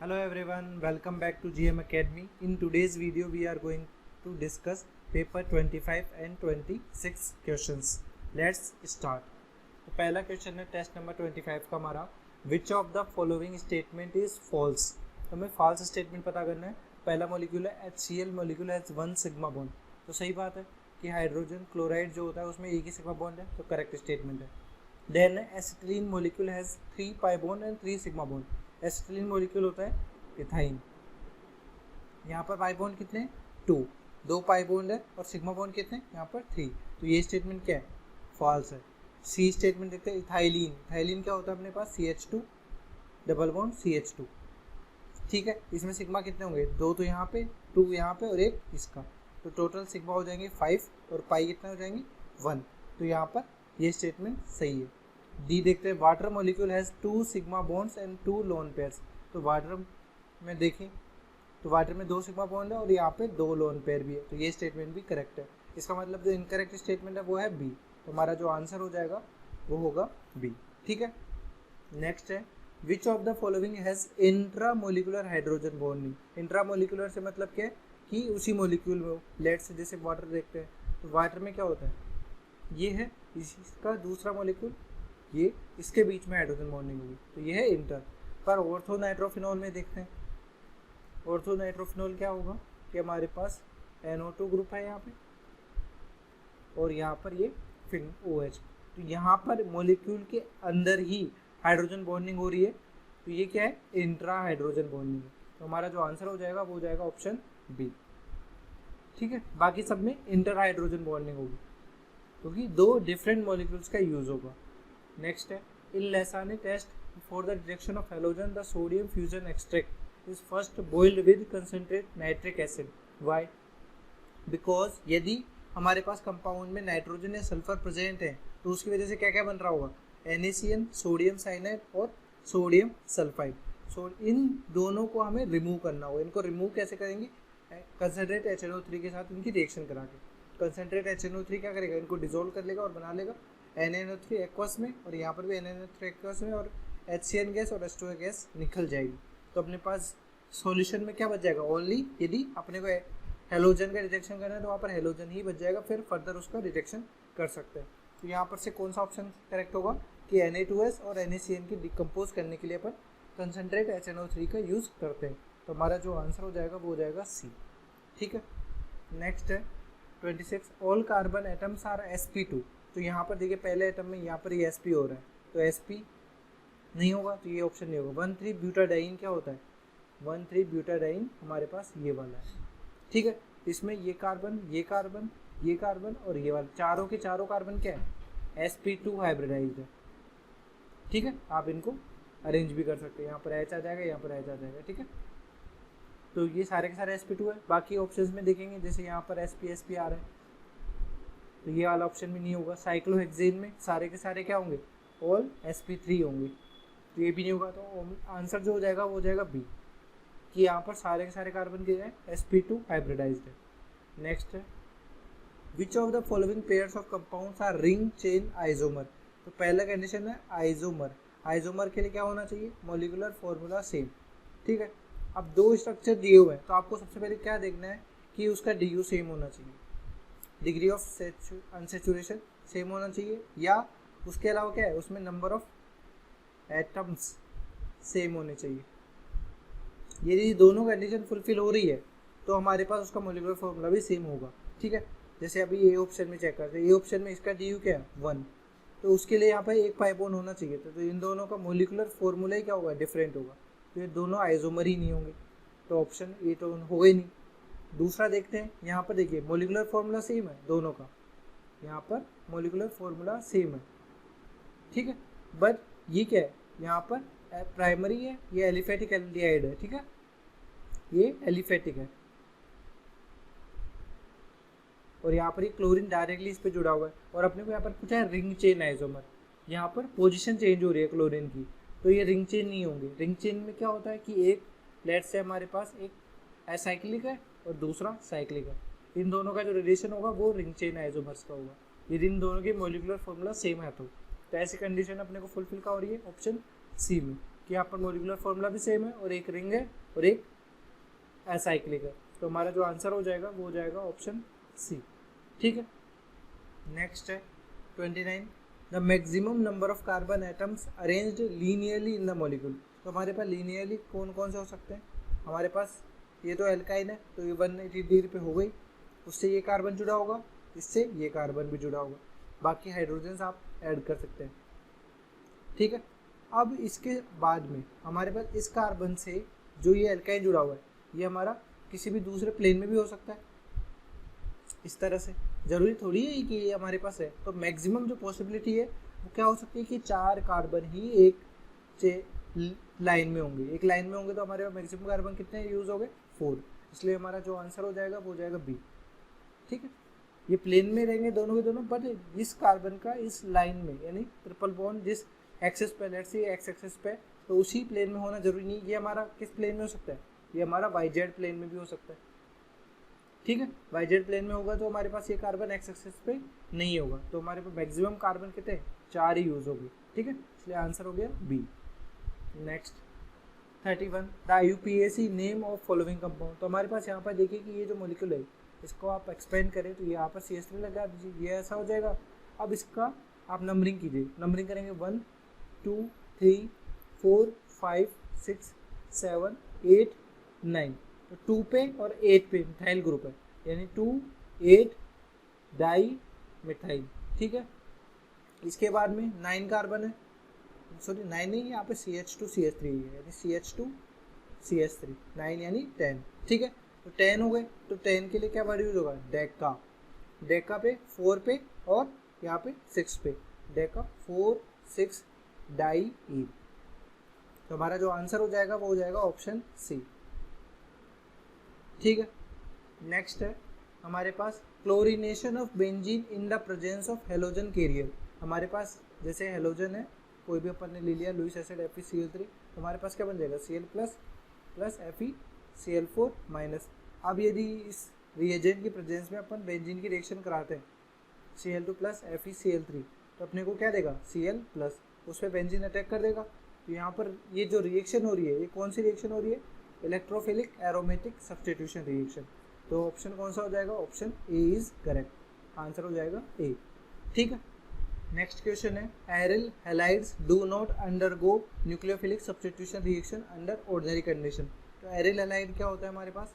Hello everyone, welcome back to GM Academy. In today's video, we are going to discuss paper 25 and 26 questions. Let's start. तो पहला question है test number 25 का हमारा, which of the following statement is false. तो हमें false statement पता करना है। पहला मॉलिक्यूल है HCl molecule has 1 sigma bond. तो सही बात है कि हाइड्रोजन क्लोराइड जो होता है उसमें एक ही सिग्मा बॉन्ड है, तो करेक्ट स्टेटमेंट है। Then acetylene molecule has 3 pi bond and 3 sigma bond. Acetylene molecule होता है इथाइन। यहाँ पर पाई बॉन्ड कितने हैं? 2 पाई बॉन्ड है और सिग्मा बॉन्ड कितने? यहाँ पर 3। तो ये स्टेटमेंट क्या है? फॉल्स है। सी स्टेटमेंट देखते हैं। इथाइलिन, इथाइलिन क्या होता है अपने पास? CH2 double bond CH2। ठीक है, इसमें सिग्मा कितने होंगे? 2 तो यहाँ पे, 2 यहाँ पे और 1 इसका। तो टोटल सिग्मा हो जाएंगे 5 और पाई कितने हो जाएंगे? 1। तो यहाँ पर ये स्टेटमेंट सही है। डी देखते हैं। Water molecule has 2 sigma bonds and 2 lone pairs. तो वाटर में देखें तो वाटर में 2 सिग्मा बॉन्ड है और यहाँ पे 2 लोन पेयर भी है। तो ये स्टेटमेंट भी करेक्ट है। इसका मतलब जो इनकरेक्ट स्टेटमेंट है वो है बी। तो हमारा जो आंसर हो जाएगा वो होगा बी। ठीक है, नेक्स्ट है, which of the following has intra molecular hydrogen bonding. Intra molecular से मतलब क्या है कि उसी मोलिक्यूल में हो। लेट से जैसे वाटर देखते हैं, तो वाटर में क्या होता है? ये है इसका दूसरा मोलिक्यूल, ये इसके बीच में हाइड्रोजन बॉन्डिंग होगी, तो ये है इंटर। पर ऑर्थो नाइट्रोफिनॉल में देखते हैं। ऑर्थो नाइट्रोफिनॉल क्या होगा कि हमारे पास NO2 ग्रुप है यहाँ पे और यहाँ पर ये फिर OH। तो यहाँ पर मॉलिक्यूल के अंदर ही हाइड्रोजन बॉन्डिंग हो रही है। तो ये क्या है? इंट्रा हाइड्रोजन बॉन्डिंग है। तो हमारा जो आंसर हो जाएगा वो हो जाएगा ऑप्शन बी। ठीक है, बाकी सब में इंटर हाइड्रोजन बॉन्डिंग होगी क्योंकि 2 डिफरेंट मॉलिक्यूल्स का यूज होगा। नेक्स्ट है, in Lassaigne test for the detection of halogen the sodium fusion extract is first boiled with concentrate nitric acid. Why? Because यदि हमारे पास कंपाउंड में नाइट्रोजन या सल्फर प्रेजेंट है तो उसकी वजह से क्या क्या बन रहा होगा? NaCN, सोडियम साइनाइड और सोडियम सल्फाइड। सो इन दोनों को हमें रिमूव करना होगा। इनको रिमूव कैसे करेंगे? कंसनट्रेट HNO3 के साथ इनकी रिएक्शन करा के। कंसनट्रेट HNO3 क्या करेगा? इनको डिसोल्व कर लेगा और बना लेगा NaNO3 एक्वस में, और यहाँ पर भी NaNO3 एक्वस में, और HCN गैस और H2O गैस निकल जाएगी। तो अपने पास सॉल्यूशन में क्या बच जाएगा? ओनली यदि अपने को हेलोजन का डिटेक्शन करना है तो वहाँ पर हेलोजन ही बच जाएगा, फिर फर्दर उसका डिटेक्शन कर सकते हैं। तो यहाँ पर से कौन सा ऑप्शन करेक्ट होगा कि Na2S और NaCN की डिकम्पोज करने के लिए अपन कंसनट्रेट HNO3 का यूज़ करते हैं। तो हमारा जो आंसर हो जाएगा वो हो जाएगा सी। ठीक है, नेक्स्ट है 26, all carbon atoms are sp2। तो यहाँ पर देखिए पहले एटम में यहाँ पर ये sp हो रहा है, तो sp नहीं होगा, तो ये ऑप्शन नहीं होगा। 1,3 ब्यूटाडाइन क्या होता है? 1,3 ब्यूटाडाइन हमारे पास ये वाला है। ठीक है, इसमें ये कार्बन, ये कार्बन, ये कार्बन और ये वाला, चारों के चारों कार्बन क्या है? sp2 हाइब्रिडाइज्ड है। ठीक है, आप इनको अरेंज भी कर सकते हैं। यहाँ पर H आ जाएगा, यहाँ पर H आ जाएगा। ठीक है, तो ये सारे के सारे sp2 है। बाकी ऑप्शंस में देखेंगे जैसे यहाँ पर sp आ रहा है, तो ये वाला ऑप्शन भी नहीं होगा। साइक्लोहेक्सेन में सारे के सारे क्या होंगे? ऑल sp3 होंगे, तो ये भी नहीं होगा। तो आंसर जो हो जाएगा वो हो जाएगा बी, कि यहाँ पर सारे के सारे कार्बन के हैं sp2 हाइब्रिडाइज्ड है। नेक्स्ट है, which of the following pairs of compounds R ring chain isomer. तो पहला कंडीशन है आइसोमर। आइसोमर के लिए क्या होना चाहिए? Molecular formula same. ठीक है, अब 2 स्ट्रक्चर दिए हुए हैं तो आपको सबसे पहले क्या देखना है कि उसका DU सेम होना चाहिए, डिग्री ऑफ अनसेचुरेशन सेम होना चाहिए, या उसके अलावा क्या है उसमें नंबर ऑफ एटम्स सेम होने चाहिए। यदि दोनों कंडीशन फुलफिल हो रही है तो हमारे पास उसका मॉलिक्यूलर फॉर्मूला भी सेम होगा। ठीक है, जैसे अभी ये ऑप्शन में चेक करते हैं, ये ऑप्शन में इसका DU क्या है? 1, तो उसके लिए यहाँ पर एक पाई बॉन्ड होना चाहिए था। तो इन दोनों का मॉलिक्यूलर फॉर्मूला ही क्या होगा? डिफरेंट होगा। तो ये दोनों आइसोमर ही नहीं होंगे, तो ऑप्शन ए तो होगा ही नहीं। दूसरा देखते हैं, यहाँ पर देखिए मॉलिक्यूलर फॉर्मूला सेम है दोनों का, यहाँ पर मॉलिक्यूलर फॉर्मूला सेम है। ठीक है, बट ये क्या है? यहाँ पर प्राइमरी है, ये एलिफेटिक एल्डिहाइड है। ठीक है, ये एलिफेटिक है और यहाँ पर ये क्लोरीन डायरेक्टली इस पे जुड़ा हुआ है। और अपने को यहाँ पर पूछा है रिंग चेन आइसोमर, यहाँ पर पोजीशन चेंज हो रही है क्लोरीन की, तो ये रिंग चेन नहीं होंगे। रिंग चेन में क्या होता है कि एक लेट से हमारे पास एक एसाइक्लिक है और दूसरा साइक्लिक है, इन दोनों का जो रिलेशन होगा वो रिंग चेन आइसोमर्स का होगा, यदि इन दोनों की मॉलिक्यूलर फॉर्मूला सेम है तो ऐसी कंडीशन अपने को फुलफिल का हो रही है ऑप्शन सी में कि यहाँ पर मोलिकुलर फॉर्मूला भी सेम है और एक रिंग है और एक असाइक्लिक है। तो हमारा जो आंसर हो जाएगा वो हो जाएगा ऑप्शन सी। ठीक है, नेक्स्ट है 29, the maximum number of carbon atoms arranged linearly in the molecule. तो हमारे पास लीनियरली कौन कौन से हो सकते हैं? हमारे पास ये तो एल्काइन है, तो ये 180 डिग्री पे हो गई, उससे ये कार्बन जुड़ा होगा, इससे ये कार्बन भी जुड़ा होगा, बाकी हाइड्रोजन आप ऐड कर सकते हैं। ठीक है, अब इसके बाद में हमारे पास इस कार्बन से जो ये एल्काइन जुड़ा हुआ है ये हमारा किसी भी दूसरे प्लेन में भी हो सकता है, इस तरह से। जरूरी थोड़ी है कि ये हमारे पास है। तो मैक्सिमम जो पॉसिबिलिटी है वो क्या हो सकती है कि 4 कार्बन ही एक लाइन में होंगे। एक लाइन में होंगे तो हमारे पास मैक्सिमम कार्बन कितने यूज हो गए? 4। इसलिए हमारा जो आंसर हो जाएगा वो हो जाएगा बी। ठीक है, ये प्लेन में रहेंगे दोनों के दोनों, बट इस कार्बन का इस लाइन में, यानी ट्रिपल बॉन्ड जिस एक्सेस पे, लेट्स से एक्स एक्सेस पे, तो उसी प्लेन में होना जरूरी नहीं। ये हमारा किस प्लेन में हो सकता है? ये हमारा YZ प्लेन में भी हो सकता है। ठीक है, YZ प्लेन में होगा तो हमारे पास ये कार्बन एक्स एक्सेस पे नहीं होगा, तो हमारे पास मैक्सिमम कार्बन कितने? 4 ही यूज होगी। ठीक है, इसलिए आंसर हो गया B. Next 31, the IUPAC name of following compound. तो हमारे पास यहाँ पर देखिए कि ये जो मॉलिक्यूल है इसको आप एक्सपेंड करें तो यहाँ पर CH3 लगा दीजिए, ये ऐसा हो जाएगा। अब इसका आप नंबरिंग कीजिए, नंबरिंग करेंगे 1 2 3 4 5 6 7 8 9, तो 2 पे और 8 पे मिथाइल ग्रुप है, यानी 2 8 डाई मिथाइल। ठीक है, इसके बाद में 9 कार्बन है, सॉरी 9 नहीं, यहाँ पे CH2 CH3 है, यानी CH2 CH3, 9 यानी 10। ठीक है, तो 10 हो गए, तो 10 के लिए क्या वर्ड यूज होगा? डेका। डेका पे 4 पे और यहाँ पे 6 पे, डेका 4 6 डाई ई। तो हमारा जो आंसर हो जाएगा वो हो जाएगा ऑप्शन सी। ठीक है, नेक्स्ट है हमारे पास chlorination of benzene in the presence of halogen carrier. हमारे पास जैसे हेलोजन है, कोई भी अपन ने ले लिया, लुईस एसिड FeCl3, तो हमारे पास क्या बन जाएगा? Cl plus FeCl4 minus. अब यदि इस रिएजेंट की प्रेजेंस में अपन बेंजीन की रिएक्शन कराते हैं Cl2 प्लस FeCl3, तो अपने को क्या देगा? Cl प्लस, उस पर बेंजीन अटैक कर देगा। तो यहाँ पर ये जो रिएक्शन हो रही है ये कौन सी रिएक्शन हो रही है? Electrophilic aromatic substitution reaction. तो ऑप्शन कौन सा हो जाएगा? Option A is correct, answer हो जाएगा ए। ठीक है, नेक्स्ट क्वेश्चन है aryl halides do not undergo nucleophilic substitution reaction under ordinary condition. तो एरिल हैलाइड क्या होता है हमारे पास?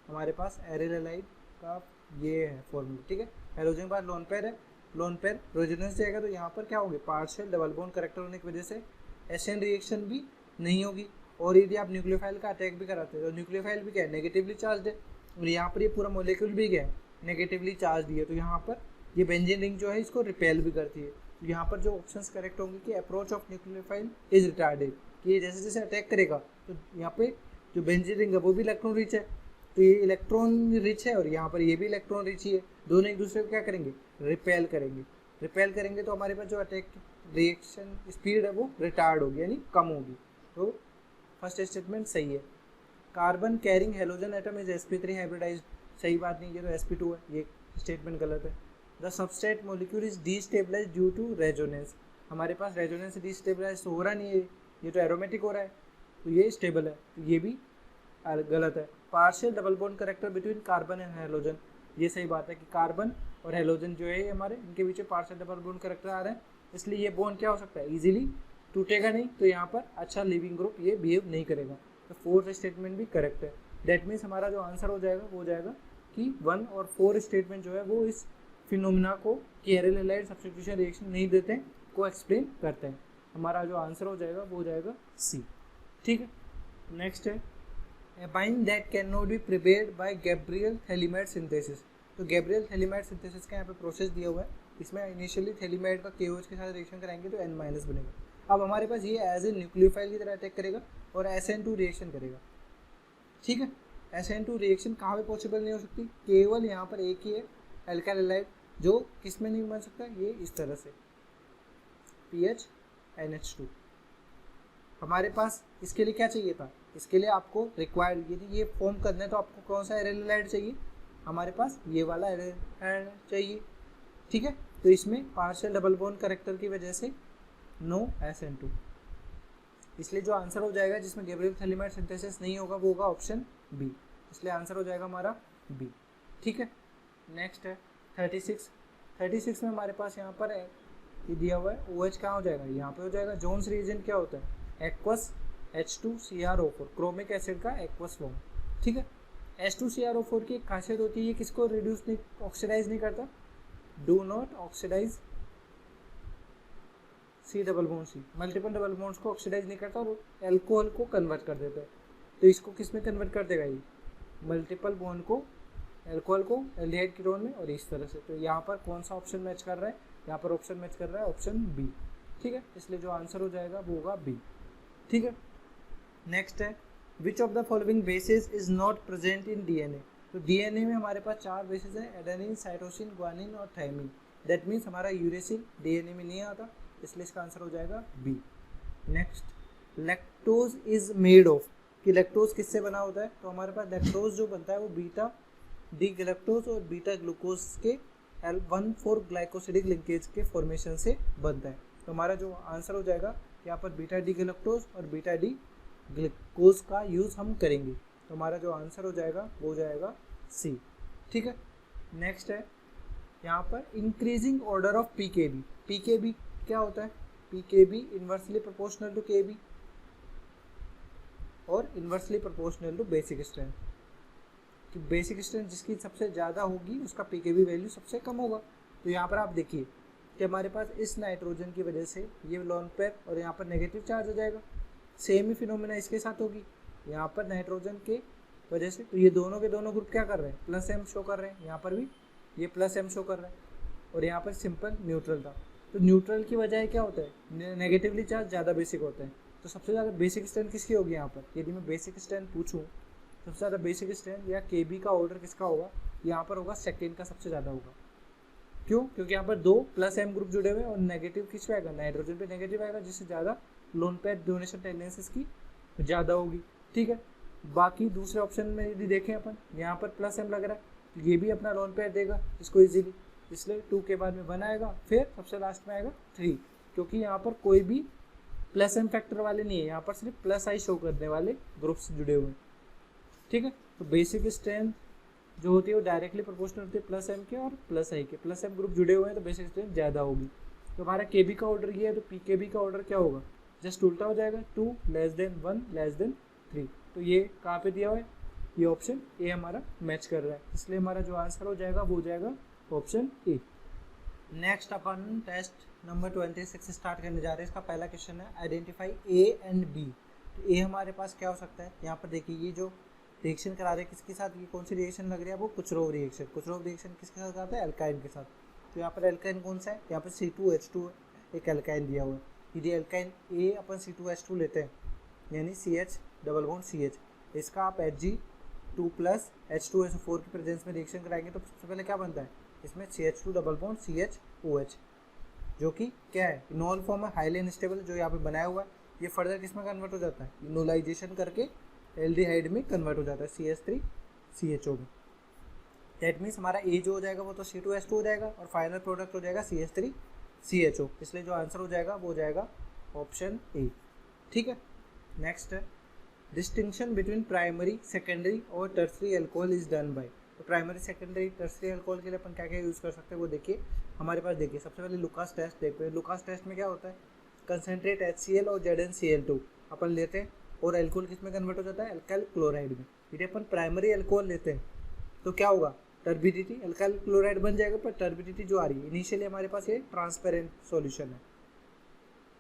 हमारे पास एरिल हैलाइड का ये है फॉर्मूला। ठीक है, हाइड्रोजन के पास लोन पेयर है, लोन पेयर रेजोनेंस जाएगा तो यहाँ पर क्या होंगे? पार्शियल डबल बॉन्ड करेक्टर होने की वजह से एसएन रिएक्शन भी नहीं होगी। और यदि आप न्यूक्लियोफाइल का अटैक भी कराते हैं तो न्यूक्लियोफाइल भी क्या है? नेगेटिवली चार्ज है, और यहाँ पर ये पूरा मोलिक्यूल भी क्या है? नेगेटिवली चार्ज है। तो यहाँ पर ये बेंजीन रिंग जो है इसको रिपेल भी करती है। तो यहाँ पर जो ऑप्शंस करेक्ट होंगे कि approach of nucleophile is retarded, कि ये जैसे जैसे अटैक करेगा तो यहाँ पे जो बेंजीन रिंग है वो भी इलेक्ट्रॉन रिच है, तो ये इलेक्ट्रॉन रिच है और यहाँ पर ये भी इलेक्ट्रॉन रिच ही है, दोनों एक दूसरे को क्या करेंगे? रिपेल करेंगे। रिपेल करेंगे तो हमारे पास जो अटैक रिएक्शन स्पीड है वो रिटार्ड होगी, यानी कम होगी। तो फर्स्ट स्टेटमेंट सही है। Carbon carrying halogen atom is sp3 hybridised, सही बात नहीं, ये तो sp2 है, ये स्टेटमेंट गलत है। The substrate molecule is destabilised due to resonance. हमारे पास रेजोनेंस से डीस्टेबलाइज हो रहा नहीं है, ये तो एरोमेटिक हो रहा है, तो ये स्टेबल है, तो ये भी गलत है। Partial double bond character between carbon and halogen, ये सही बात है कि कार्बन और हेलोजन जो है हमारे इनके बीच पार्शियल डबल बॉन्ड करेक्टर आ रहे हैं, इसलिए ये बॉन्ड क्या हो सकता है? इजीली टूटेगा नहीं, तो यहाँ पर अच्छा लिविंग ग्रुप ये बिहेव नहीं करेगा। तो फोर्थ स्टेटमेंट भी करेक्ट है। दैट मीन्स हमारा जो आंसर हो जाएगा वो हो जाएगा कि 1 और 4 स्टेटमेंट जो है वो इस फिनोमिना को कि एरिल हैलाइड सब्स्टिट्यूशन रिएक्शन नहीं देते हैं को एक्सप्लेन करते हैं। हमारा जो आंसर हो जाएगा वो हो जाएगा सी। ठीक है, नेक्स्ट है amine that can not be prepared by Gabriel phthalimide synthesis. तो गैब्रियल थैलीमाइड सिंथेसिस का यहाँ पे प्रोसेस दिया हुआ है, इसमें इनिशियली थैलीमाइड का KOH के साथ रिएक्शन कराएंगे तो N- बनेगा। अब हमारे पास ये एज ए न्यूक्लियोफाइल की तरह अटैक करेगा और SN2 रिएक्शन करेगा। ठीक है, SN2 रिएक्शन कहाँ पे पॉसिबल नहीं हो सकती? केवल यहाँ पर एक ही है एल्काइल हैलाइड, जो किस में नहीं बन सकता? ये इस तरह से PHNH2। हमारे पास इसके लिए क्या चाहिए था? इसके लिए आपको रिक्वायर्ड, यदि ये फॉर्म करना है तो आपको कौन सा एरिल हैलाइड चाहिए? हमारे पास ये वाला एरिल हैलाइड चाहिए। ठीक है, तो इसमें पार्शियल डबल बॉन्ड करेक्टर की वजह से नो SN2। इसलिए जो आंसर हो जाएगा जिसमें गैब्रियल थैलीमाइड सिंथेसिस नहीं होगा वो होगा ऑप्शन बी, इसलिए आंसर हो जाएगा हमारा बी। ठीक है, नेक्स्ट है 36 में हमारे पास यहाँ पर ये दिया हुआ है OH कहाँ हो जाएगा, यहाँ पे हो जाएगा। जोन्स रिएजेंट क्या होता है, एक्वस H2CrO4, क्रोमिक एसिड का एक्वस फॉर्म। ठीक है, H2CrO4 की एक खासियत होती है, ये किसको रिड्यूस नहीं, ऑक्सीडाइज नहीं करता, do not oxidise C double bond C, multiple double bonds को ऑक्सीडाइज नहीं करता और एल्कोहल को कन्वर्ट कर देता है। तो इसको किस में कन्वर्ट कर देगा, ये मल्टीपल बॉन्ड को, एल्कोहल को एल्डिहाइड कीटोन में, और इस तरह से। तो यहाँ पर कौन सा ऑप्शन मैच कर रहा है, यहाँ पर ऑप्शन मैच कर रहा है ऑप्शन बी। ठीक है, इसलिए जो आंसर हो जाएगा वो होगा बी। ठीक है, नेक्स्ट है which of the following basis is not present in DNA। तो DNA में हमारे पास 4 बेसिस है, एडेनिन, साइटोसिन, ग्वानिन और थाइमिन। दैट मीन्स हमारा यूरेसिल DNA में नहीं आता, इसलिए इसका आंसर हो जाएगा B. Next, lactose is made of, कि लैक्टोज किससे बना होता है, तो हमारे पास लैक्टोज जो बनता है वो बीटा डी गैलेक्टोज और बीटा ग्लूकोज के L1,4 ग्लाइकोसिडिक लिंकेज के फॉर्मेशन से बनता है। तो हमारा जो आंसर हो जाएगा यहाँ पर बीटा डी गैलेक्टोज और बीटा डी ग्लूकोज का यूज़ हम करेंगे। तो हमारा जो आंसर हो जाएगा वो हो जाएगा सी। ठीक है, नेक्स्ट है यहाँ पर increasing order of PKB। PKB क्या होता है, PKB inversely proportional to KB और inversely proportional to basic strength. कि बेसिक स्ट्रेंथ जिसकी सबसे ज़्यादा होगी उसका PKB वैल्यू सबसे कम होगा। तो यहाँ पर आप देखिए कि हमारे पास इस नाइट्रोजन की वजह से ये लोन पेयर और यहाँ पर नेगेटिव चार्ज हो जाएगा। सेम ही फिनोमेना इसके साथ होगी, यहाँ पर नाइट्रोजन के वजह से, तो ये दोनों के दोनों ग्रुप क्या कर रहे हैं, +M शो कर रहे हैं, यहाँ पर भी ये +M शो कर रहा है और यहाँ पर सिंपल न्यूट्रल था। तो न्यूट्रल की वजह क्या होता है, नेगेटिवली चार्ज ज़्यादा बेसिक होता है। तो सबसे ज़्यादा बेसिक स्ट्रेंथ किसकी होगी यहाँ पर, यदि मैं बेसिक स्ट्रेंथ पूछूँ सबसे ज़्यादा बेसिक स्ट्रेंथ या KB का ऑर्डर किसका होगा, यहाँ पर होगा सेकेंड का सबसे ज़्यादा होगा। क्यों, क्योंकि यहाँ पर 2 +M ग्रुप जुड़े हुए हैं और नेगेटिव किस पे आएगा, नाइट्रोजन पे नेगेटिव आएगा, जिससे ज़्यादा लोन पेयर डोनेशन टेंडेंसीज की ज़्यादा होगी। ठीक है, बाकी दूसरे ऑप्शन में यदि देखें अपन, यहाँ पर +M लग रहा है, तो ये भी अपना लोन पेयर देगा इसको इजीली, इसलिए 2 के बाद में 1 आएगा, फिर सबसे लास्ट में आएगा 3, क्योंकि यहाँ पर कोई भी +M फैक्टर वाले नहीं है, यहाँ पर सिर्फ +I शो करने वाले ग्रुप्स जुड़े हुए हैं। ठीक है, तो बेसिक स्ट्रेंथ जो होती है वो डायरेक्टली प्रोपोर्शनल होती है +M के और +I के। +M ग्रुप जुड़े हुए हैं तो बेसिक स्ट्रेंथ ज़्यादा होगी। तो हमारा KB का ऑर्डर ये है, तो PKB का ऑर्डर क्या होगा, जस्ट उल्टा हो जाएगा, 2 < 1 < 3। तो ये कहाँ पे दिया हुआ है, ये ऑप्शन ए हमारा मैच कर रहा है, इसलिए हमारा जो आंसर हो जाएगा वो हो जाएगा ऑप्शन ए। नेक्स्ट अपन टेस्ट नंबर 26 स्टार्ट करने जा रहे हैं। इसका पहला क्वेश्चन है आइडेंटिफाई A एंड B। तो ए हमारे पास क्या हो सकता है, यहाँ पर देखिए ये जो रिएक्शन करा रहे हैं किसके साथ, ये कौन सी रिएक्शन लग रही है, वो कुचरोव रिएक्शन। कुचरोव रिएक्शन किसके साथ आता है, एल्काइन के साथ। तो यहाँ पर एल्काइन कौन सा है, यहाँ पर C2H2 एक एल्काइन दिया हुआ है। यदि एल्काइन A अपन C2H2 लेते हैं यानी CH डबल बॉन्ड CH, इसका आप Hg2 + H2SO4 की प्रेजेंस में रिएक्शन कराएंगे तो सबसे पहले क्या बनता है, इसमें CH2 डबल बॉन्ड CHOH, जो कि क्या है, नॉन फॉर्म है, हाईली अनस्टेबल, जो यहाँ पे बनाया हुआ है। ये फर्दर किस में कन्वर्ट हो जाता है, नोलाइजेशन करके एल्डिहाइड में कन्वर्ट हो जाता है CH3CHO में। दैट मीन्स हमारा ए जो हो जाएगा वो तो C2H2 हो जाएगा और फाइनल प्रोडक्ट हो जाएगा CH3CHO, इसलिए जो आंसर हो जाएगा वो हो जाएगा ऑप्शन ए। ठीक है, नेक्स्ट है डिस्टिंक्शन बिटवीन प्राइमरी, सेकेंडरी और tertiary alcohol is done by. तो प्राइमरी, सेकेंडरी, टर्सरी एल्कोहल के लिए अपन क्या क्या यूज़ कर सकते हैं वो देखिए। हमारे पास देखिए सबसे पहले लुकास टेस्ट देखते हैं। लुकास टेस्ट में क्या होता है, कंसनट्रेट HCl और ZnCl2 अपन लेते हैं और एल्कोहल किस में कन्वर्ट हो जाता है, एल्काइल क्लोराइड में। यदि अपन प्राइमरी एल्कोहल लेते हैं तो क्या होगा, टर्बिडिटी, एल्काइल क्लोराइड बन जाएगा, पर टर्बिडिटी जो आ रही है इनिशियली हमारे पास ये ट्रांसपेरेंट सॉल्यूशन है।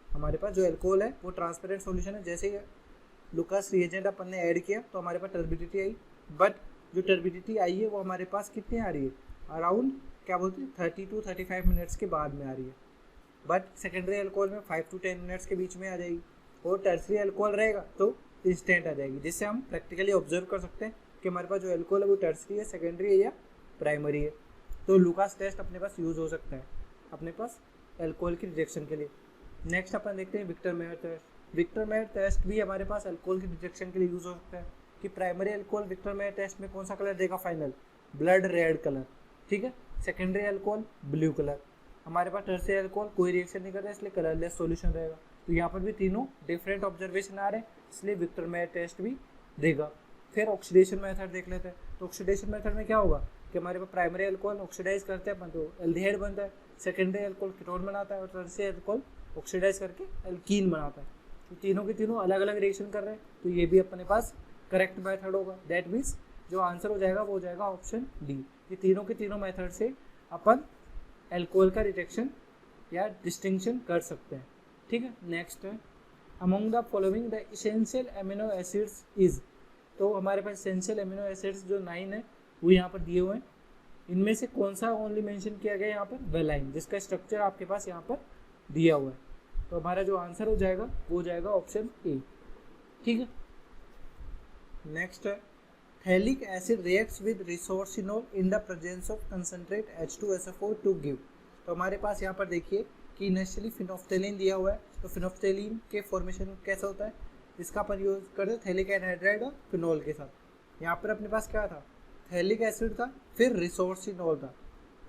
हमारे पास जो एल्कोहल है वो ट्रांसपेरेंट सॉल्यूशन है। जैसे लुकास रिएजेंट अपन ने ऐड किया तो हमारे पास टर्बिडिटी आई, बट जो टर्बिडिटी आई है वो हमारे पास कितनी आ रही है, अराउंड क्या बोलते हैं 30 to 35 मिनट्स के बाद में आ रही है। बट सेकेंडरी अल्कोहल में 5 to 10 मिनट्स के बीच में आ जाएगी और टर्सरी अल्कोहल रहेगा तो इंस्टेंट आ जाएगी, जिससे हम प्रैक्टिकली ऑब्जर्व कर सकते हैं कि हमारे पास जो अल्कोहल है वो टर्सरी है, सेकेंडरी है या प्राइमरी है। तो लुकास टेस्ट अपने पास यूज़ हो सकता है अपने पास अल्कोहल की डिटेक्शन के लिए। नेक्स्ट अपन देखते हैं Victor Meyer test. Victor Meyer test भी हमारे पास अल्कोहल की डिटेक्शन के लिए यूज़ हो सकता है कि primary alcohol Victor Meyer test में कौन सा कलर देगा, फाइनल ब्लड रेड कलर, ठीक है। Secondary alcohol blue colour. हमारे पास टर्सरी अल्कोहल कोई रिएक्शन नहीं करता इसलिए कलरलेस सॉल्यूशन रहेगा। तो यहाँ पर भी तीनों डिफरेंट ऑब्जर्वेशन आ रहे हैं, इसलिए विक्टरमेयर टेस्ट भी देगा। फिर ऑक्सीडेशन मेथड देख लेते हैं। तो ऑक्सीडेशन मेथड में क्या होगा कि हमारे पास प्राइमरी अल्कोहल ऑक्सीडाइज करते हैं अपन तो एल्डिहाइड बनता है, सेकेंडरी अल्कोहल कीटोन बनाता है और टर्शियरी अल्कोहल ऑक्सीडाइज करके एल्कीन बनाता है। तो तीनों के तीनों अलग अलग रिएक्शन कर रहे हैं, तो ये भी अपने पास करेक्ट मेथड होगा। दैट मीन्स जो आंसर हो जाएगा वो हो जाएगा ऑप्शन डी। ये तीनों के तीनों मेथड से अपन अल्कोहल का डिटेक्शन या डिस्टिंक्शन कर सकते हैं। ठीक है, नेक्स्ट है among the following the essential amino acids is. तो हमारे पास इसेंशियल एमिनो एसिड्स जो 9 है वो यहाँ पर दिए हुए हैं। इनमें से कौन सा ओनली मेंशन किया गया यहाँ पर, वेलाइन, जिसका स्ट्रक्चर आपके पास यहाँ पर दिया हुआ है। तो हमारा जो आंसर हो जाएगा वो हो जाएगा ऑप्शन ए। ठीक है, नेक्स्ट है phthalic acid reacts with resorcinol in the presence of concentrate H2SO4 to give. तो हमारे पास यहाँ पर देखिए कि इनिशियली फिनोफ्थेलिन दिया हुआ है, तो फिनोफ्थेलिन के फॉर्मेशन कैसा होता है, इसका अपन यूज करते हैं थैलिक एनहाइड्राइड और फिनोल के साथ। यहाँ पर अपने पास क्या था, थैलिक एसिड था, फिर रिसोर्सिनोल था,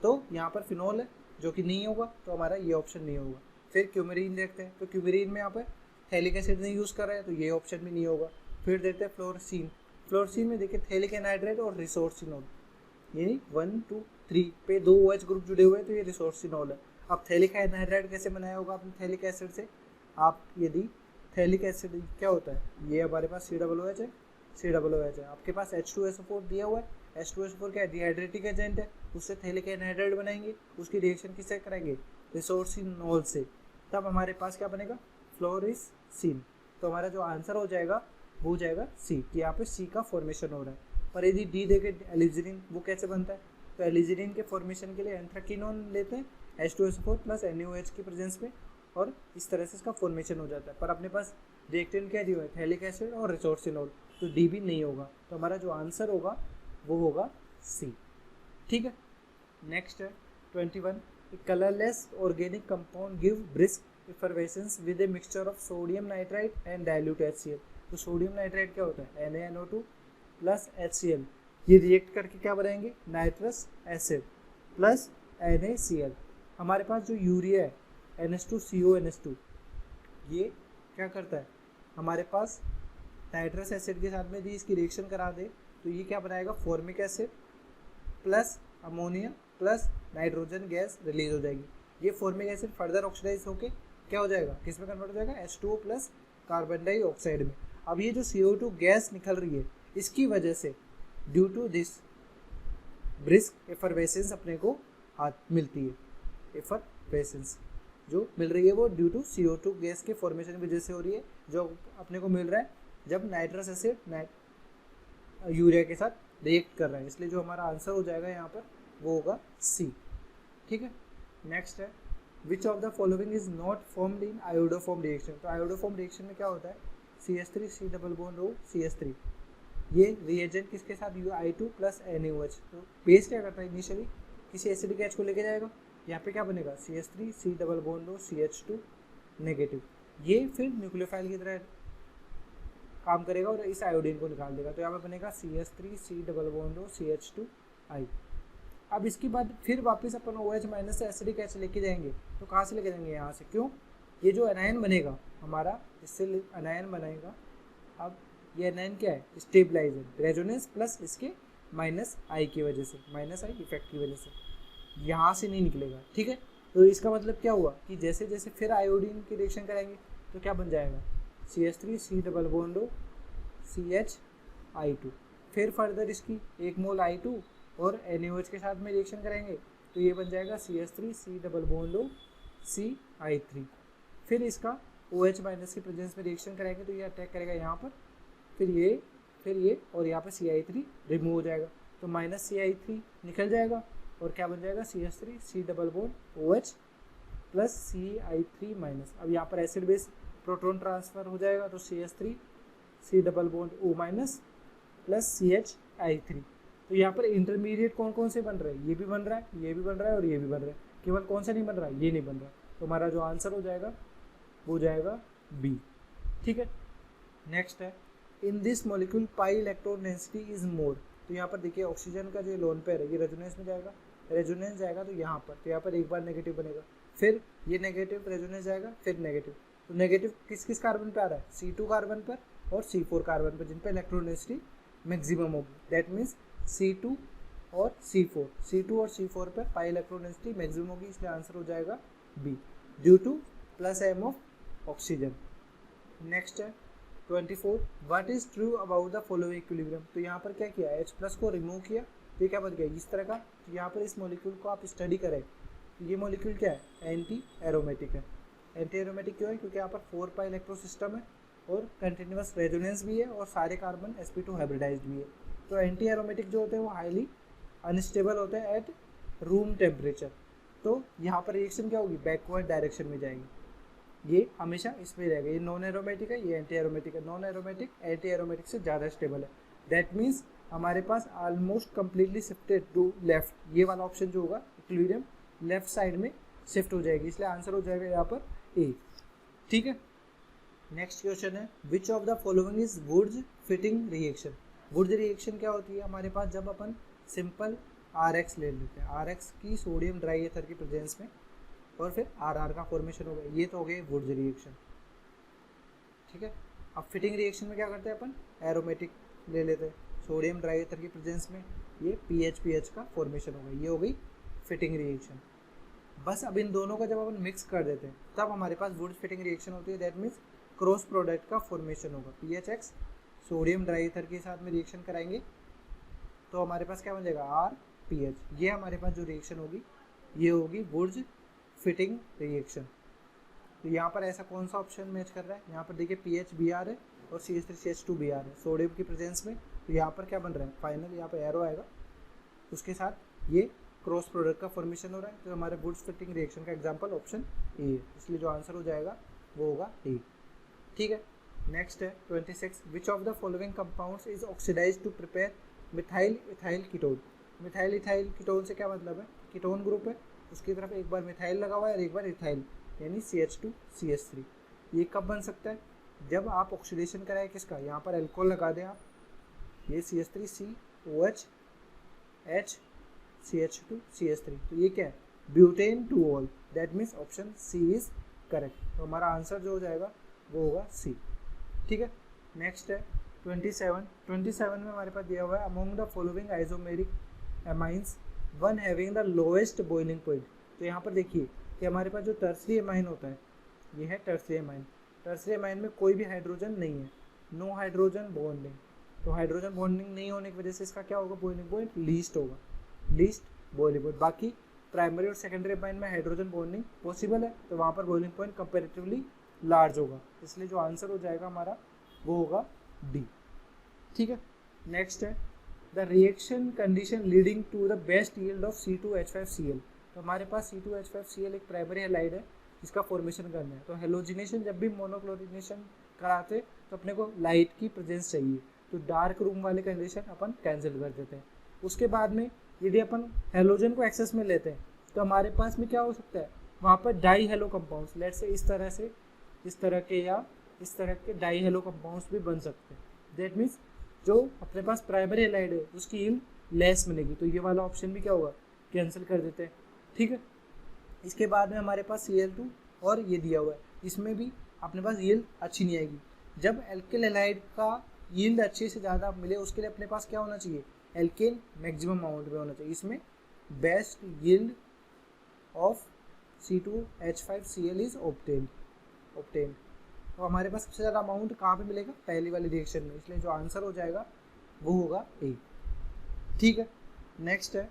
तो यहाँ पर फिनोल है जो कि नहीं होगा, तो हमारा ये ऑप्शन नहीं होगा। फिर क्यूमेरीन देखते हैं, तो क्यूमेरीन में यहाँ पर थैलिक एसिड नहीं यूज़ कर रहे हैं, तो ये ऑप्शन भी नहीं होगा। फिर देखते हैं फ्लोरसीन। फ्लोरसीन में देखिए थैलिक एनहाइड्राइड और रिसोर्सिनोल, यानी 1 2 3 पे 2 OH ग्रुप जुड़े हुए हैं, तो ये रिसोर्सिनोल है। अब थैलिक एनहाइड्राइड कैसे बनाया होगा आपने थैलिक एसिड से, आप यदि थैलिक एसिड क्या होता है, ये हमारे पास COOH है, COOH है, आपके पास H2SO4 दिया हुआ है, H2SO4 क्या डिहाइड्रेटिक एजेंट है, उससे थैलिक एनहाइड्राइड बनाएंगे, उसकी रिएक्शन किससे कराएंगे, रिसोर्सिनोल से, तब हमारे पास क्या बनेगा, फ्लोरिसीन। तो हमारा जो आंसर हो जाएगा वो हो जाएगा सी, कि यहाँ पे सी का फॉर्मेशन हो रहा है। पर यदि डी देखे एलिजिनिन, वो कैसे बनता है, तो एलिजिनिन के फॉर्मेशन के लिए एंथ्राकिनोन लेते हैं H2SO4 प्लस NaOH की प्रेजेंस में, और इस तरह से इसका फॉर्मेशन हो जाता है। पर अपने पास रिएक्टेंट क्या दिया है, थैलिक एसिड और रिसोर्सिनोल, तो डी भी नहीं होगा। तो हमारा जो आंसर होगा वो होगा सी। ठीक है, नेक्स्ट है 21 colourless organic compound give brisk effervescence with a mixture of sodium nitrite and dilute HCl। तो सोडियम नाइट्राइट क्या होता है, NaNO2 प्लस HCl, ये रिएक्ट करके क्या बनाएंगे, नाइट्रस एसिड प्लस NaCl। हमारे पास जो यूरिया है NH2CONH2, ये क्या करता है, हमारे पास नाइट्रस एसिड के साथ में यदि इसकी रिएक्शन करा दे तो ये क्या बनाएगा, formic acid plus ammonia plus nitrogen gas release हो जाएगी। ये फॉर्मिक एसिड फर्दर ऑक्सीडाइज होके क्या हो जाएगा, किस में कन्वर्ट हो जाएगा, H2O प्लस कार्बन डाइऑक्साइड में। अब ये जो CO2 गैस निकल रही है, इसकी वजह से due to this brisk effervescence अपने को हाथ मिलती है। एफरवेसेंस जो मिल रही है वो ड्यू टू CO2 गैस के फॉर्मेशन की वजह से हो रही है, जो अपने को मिल रहा है जब नाइट्रस एसिड यूरिया के साथ रिएक्ट कर रहा है। इसलिए जो हमारा आंसर हो जाएगा यहाँ पर वो होगा सी। ठीक है, नेक्स्ट है which of the following is not formed in iodoform reaction. तो आयोडोफॉर्म रिएक्शन में क्या होता है, CH3 C double bond O CH3, ये रिएजेंट किसके साथ I2 प्लस NaOH। तो बेस क्या करता है, इनिशियली किसी एसिडिक H को लेके जाएगा, यहाँ पे क्या बनेगा CH3 C double bond O CH2 negative, ये फिर न्यूक्लियोफाइल की तरह काम करेगा और इस आयोडीन को निकाल देगा। तो यहाँ पे बनेगा CH3 C double bond O CH2I। अब इसके बाद फिर वापस अपन OH माइनस से एसिडिक H लेके जाएंगे, तो कहाँ से लेके जाएंगे, यहाँ से। क्यों, ये जो एनायन बनेगा हमारा, इससे एनायन बनेगा। अब ये एनायन क्या है, स्टेबलाइजर, रेजोनेंस प्लस इसके माइनस आई की वजह से, माइनस आई इफेक्ट की वजह से यहाँ से नहीं निकलेगा। ठीक है, तो इसका मतलब क्या हुआ कि जैसे जैसे फिर आयोडीन की रिएक्शन कराएंगे तो क्या बन जाएगा, CH3 C double bond O CHI2, फिर फर्दर इसकी 1 मोल I2 और NaOH के साथ में रिएक्शन करेंगे तो ये बन जाएगा CH3 C double bond O CI3। फिर इसका OH माइनस की प्रेजेंस में रिएक्शन कराएंगे तो ये अटैक करेगा यहाँ पर, फिर ये और यहाँ पर CI3 रिमूव हो जाएगा, तो माइनस CI3 निकल जाएगा और क्या बन जाएगा CH3 C double bond OH plus CI3 minus. अब यहाँ पर एसिड बेस प्रोटॉन ट्रांसफर हो जाएगा, तो CH3 C double bond O minus plus CHI3। तो यहाँ पर इंटरमीडिएट कौन कौन से बन रहे हैं, ये भी बन रहा है, ये भी बन रहा है और ये भी बन रहा है, केवल कौन सा नहीं बन रहा है, ये नहीं बन रहा। तो हमारा जो आंसर हो जाएगा वो हो जाएगा बी। ठीक है, नेक्स्ट है in this molecule pi electron density is more. तो यहाँ पर देखिए ऑक्सीजन का जो लोन पेयर है ये रेजोनेंस में जाएगा, रेजोनेंस जाएगा तो यहाँ पर, तो यहाँ पर एक बार नेगेटिव बनेगा, फिर ये नेगेटिव रेजोनेंस जाएगा, फिर नेगेटिव, तो नेगेटिव किस किस कार्बन पे आ रहा है, C2 कार्बन पर और C4 कार्बन पर, जिन पे इलेक्ट्रोनेगेटिविटी मैक्सिमम होगी। दैट मीन्स C2 और C4 और C4 पर पाई इलेक्ट्रोनेगेटिविटी मैक्सिमम होगी, इसलिए आंसर हो जाएगा B, due to plus M of oxygen. Next है 24, what is true about the following equilibrium. तो यहाँ पर क्या किया, H प्लस को रिमूव किया, तो ये क्या बन गया इस तरह का। तो यहाँ पर इस मॉलिक्यूल को आप स्टडी करें तो ये मॉलिक्यूल क्या है, एंटी एरोमेटिक है। एंटी एरोमेटिक क्यों है, क्योंकि यहाँ पर 4 पाई इलेक्ट्रो सिस्टम है और कंटिन्यूअस रेजोनेंस भी है और सारे कार्बन sp2 हाइब्रिडाइज्ड भी है। तो एंटी एरोमेटिक जो होते हैं वो हाईली अनस्टेबल होते हैं एट रूम टेम्परेचर। तो यहाँ पर रिएक्शन क्या होगी, बैकवर्ड डायरेक्शन में जाएगी, ये हमेशा इसमें रहेगा। ये नॉन एरोमेटिक है, ये एंटी एरोमेटिक है। नॉन एरोमेटिक एंटी एरोमेटिक से ज़्यादा स्टेबल है। दैट मीन्स हमारे पास almost completely shifted to left, ये वाला ऑप्शन जो होगा इक्विलिब्रियम लेफ्ट साइड में शिफ्ट हो जाएगी, इसलिए आंसर हो जाएगा यहाँ पर ए। ठीक है, नेक्स्ट क्वेश्चन है which of the following is Wurtz Fittig reaction. Wurtz reaction क्या होती है हमारे पास, जब अपन सिंपल RX ले लेते हैं, RX की सोडियम ड्राई एथर की प्रेजेंस में और फिर RR का फॉर्मेशन हो गया, ये तो हो गया वुड्स रिएक्शन। ठीक है, अब फिटिंग रिएक्शन में क्या करते हैं अपन, एरोमेटिक ले लेते हैं, सोडियम ड्राई एथर की प्रेजेंस में ये PH का फॉर्मेशन हो गया, ये हो गई फिटिंग रिएक्शन। बस अब इन दोनों का जब अपन मिक्स कर देते हैं तब हमारे पास वुड्स फिटिंग रिएक्शन होती है। दैट मीन्स क्रॉस प्रोडक्ट का फॉर्मेशन होगा, PHX सोडियम ड्राई एथर के साथ में रिएक्शन कराएंगे तो हमारे पास क्या बन जाएगा RPH। ये हमारे पास जो रिएक्शन होगी ये होगी वुड्स फिटिंग रिएक्शन। तो यहाँ पर ऐसा कौन सा ऑप्शन मैच कर रहा है, यहाँ पर देखिए PHBr है और CH3CH2Br है सोडियम की प्रेजेंस में। तो यहाँ पर क्या बन रहा है, फाइनल यहाँ पर एरो आएगा, उसके साथ ये क्रॉस प्रोडक्ट का फॉर्मेशन हो रहा है। तो हमारे वुड्स फिटिंग रिएक्शन का एग्जांपल ऑप्शन ए है, इसलिए जो आंसर हो जाएगा वो होगा ए। ठीक है, नेक्स्ट है 26, which of the following compounds is oxidised to prepare methyl ethyl ketone. Methyl ethyl ketone से क्या मतलब है, कीटोन ग्रुप है उसकी तरफ एक बार मिथाइल लगा हुआ है और एक बार इथाइल, यानी CH2CH3। ये कब बन सकता है, जब आप ऑक्सीडेशन कराए किसका, यहाँ पर एल्कोहल लगा दें आप, ये CH3COH H CH2CH3, तो ये क्या है butan two ol. That means option C is correct. तो हमारा आंसर जो हो जाएगा वो होगा सी। ठीक है, नेक्स्ट है 27 में हमारे पास दिया हुआ है among the following isomeric amines one having the lowest boiling point. तो यहाँ पर देखिए कि हमारे पास जो टर्सरी एमाइन होता है ये है टर्सरी एमाइन। टर्सरी एमाइन में कोई भी हाइड्रोजन नहीं है, नो हाइड्रोजन बॉन्डिंग। तो हाइड्रोजन बॉन्डिंग नहीं होने की वजह से इसका क्या होगा, बॉइलिंग पॉइंट लीस्ट होगा, लीस्ट बॉइलिंग पॉइंट। बाकी प्राइमरी और सेकेंडरी एमाइन में हाइड्रोजन बॉन्डिंग पॉसिबल है, तो वहाँ पर बॉइलिंग पॉइंट कंपेरेटिवली लार्ज होगा, इसलिए जो आंसर हो जाएगा हमारा वो होगा डी। ठीक है, नेक्स्ट है the reaction condition leading to the best yield of C2H5Cl। तो हमारे पास C2H5Cl एक प्राइमरी हैलाइड है जिसका फॉर्मेशन करना है। तो हेलोजिनेशन जब भी मोनोक्लोरिनेशन कराते तो अपने को लाइट की प्रेजेंस चाहिए, तो डार्क रूम वाले कंडीशन अपन कैंसिल कर देते हैं। उसके बाद में यदि अपन हेलोजन को एक्सेस में लेते हैं तो हमारे पास में क्या हो सकता है, वहाँ पर डाई हेलो कंपाउंड्स, लेट से इस तरह के या इस तरह के डाई हेलो कंपाउंड्स भी बन सकते हैं। दैट मीन्स जो अपने पास प्राइमरी हैलाइड है उसकी यील्ड लेस मिलेगी, तो ये वाला ऑप्शन भी क्या होगा, कैंसिल कर देते हैं। ठीक है, इसके बाद में हमारे पास Cl2 और ये दिया हुआ है, इसमें भी अपने पास यील्ड अच्छी नहीं आएगी। जब एल्किल हैलाइड का यील्ड अच्छे से ज़्यादा मिले उसके लिए अपने पास क्या होना चाहिए, एल्केन मैक्सिमम अमाउंट में होना चाहिए। इसमें best yield of C2H5Cl is obtained. तो हमारे पास सबसे ज़्यादा अमाउंट कहाँ पे मिलेगा, पहली वाली रिएक्शन में, इसलिए जो आंसर हो जाएगा वो होगा ए। ठीक है, नेक्स्ट है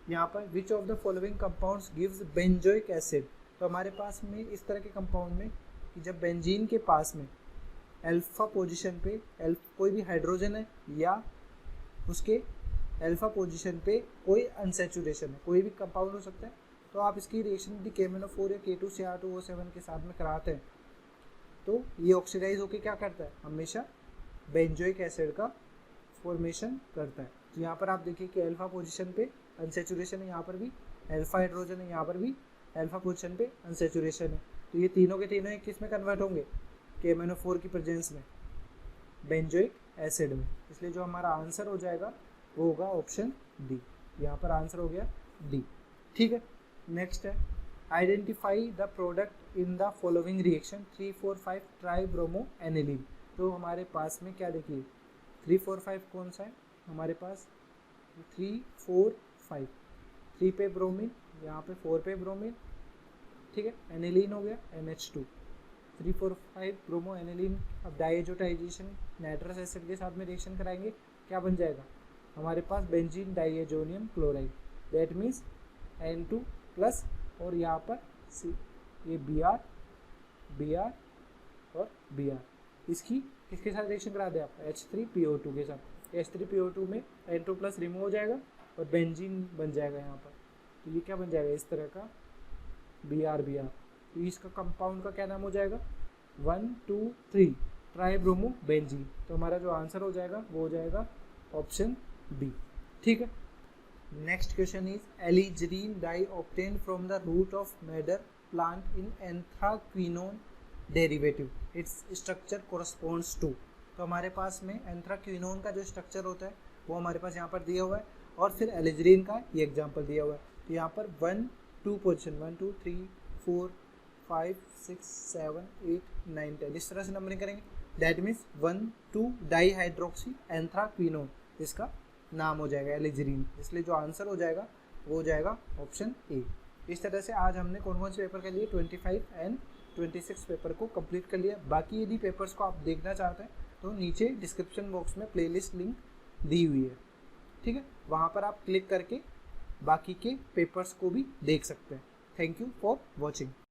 यहाँ पर विच of the following compounds gives benzoic acid. तो हमारे पास में इस तरह के कंपाउंड में कि जब बेंजीन के पास में अल्फा पोजीशन पे कोई भी हाइड्रोजन है या उसके अल्फा पोजीशन पे कोई अनसेचुरेशन है, कोई भी कंपाउंड हो सकता है, तो आप इसकी रिएक्शन यदि KMnO4 या K2CR2O7 के साथ में कराते हैं तो ये ऑक्सीडाइज होकर क्या करता है, हमेशा बेंजोइक एसिड का फॉर्मेशन करता है। तो यहाँ पर आप देखिए कि अल्फा पोजीशन पे अनसेचुरेशन है, यहाँ पर भी अल्फा हाइड्रोजन है, यहाँ पर भी अल्फा पोजीशन पे अनसेचुरेशन है, तो ये तीनों के तीनों किस में कन्वर्ट होंगे, KMnO4 की प्रेजेंस में बेंजोइक एसिड में, इसलिए जो हमारा आंसर हो जाएगा वो होगा ऑप्शन डी। यहाँ पर आंसर हो गया डी। ठीक है, नेक्स्ट है identify the product in the following reaction 3,4,5 tribromo aniline. तो हमारे पास में क्या देखिए 3,4,5 कौन सा है हमारे पास 3,4,5 3 पे ब्रोमीन, यहाँ पे 4 पे ब्रोमीन, ठीक है। एनिलीन हो गया NH2 3,4,5 ब्रोमो एनिलीन। अब डाइएजोटाइजेशन नाइट्रस एसिड के साथ में रिएक्शन कराएंगे, क्या बन जाएगा हमारे पास benzene diazonium chloride, that means N2 plus, और यहाँ पर ये Br और Br, इसकी किसके साथ रिएक्शन करा दे आप H3PO2 के साथ। H3PO2 में N2 प्लस रिमूव हो जाएगा और बेंजीन बन जाएगा यहाँ पर। तो ये क्या बन जाएगा इस तरह का Br। तो इसका कंपाउंड का क्या नाम हो जाएगा 1 2 3 ट्राइब्रोमो बेंजीन। तो हमारा जो आंसर हो जाएगा वो हो जाएगा ऑप्शन बी, ठीक है। Next question is alizarin dye obtained from the root of madder plant in anthraquinone derivative, its structure corresponds to. तो हमारे पास में एंथ्राक्विनोन का जो स्ट्रक्चर होता है वो हमारे पास यहाँ पर दिया हुआ है, और फिर एलिजरीन का ये एग्जाम्पल दिया हुआ है। तो यहाँ पर 1 2 पोजिशन 1 2 3 4 5 6 7 8 9 10 इस तरह से नंबरिंग करेंगे। That means 1 2 di hydroxy anthraquinone इसका नाम हो जाएगा एलिजरीन, इसलिए जो आंसर हो जाएगा वो हो जाएगा ऑप्शन ए। इस तरह से आज हमने कौन कौन से पेपर के लिए 25 एंड 26 पेपर को कंप्लीट कर लिया। बाकी यदि पेपर्स को आप देखना चाहते हैं तो नीचे डिस्क्रिप्शन बॉक्स में प्लेलिस्ट लिंक दी हुई है, ठीक है, वहाँ पर आप क्लिक करके बाकी के पेपर्स को भी देख सकते हैं। Thank you for watching.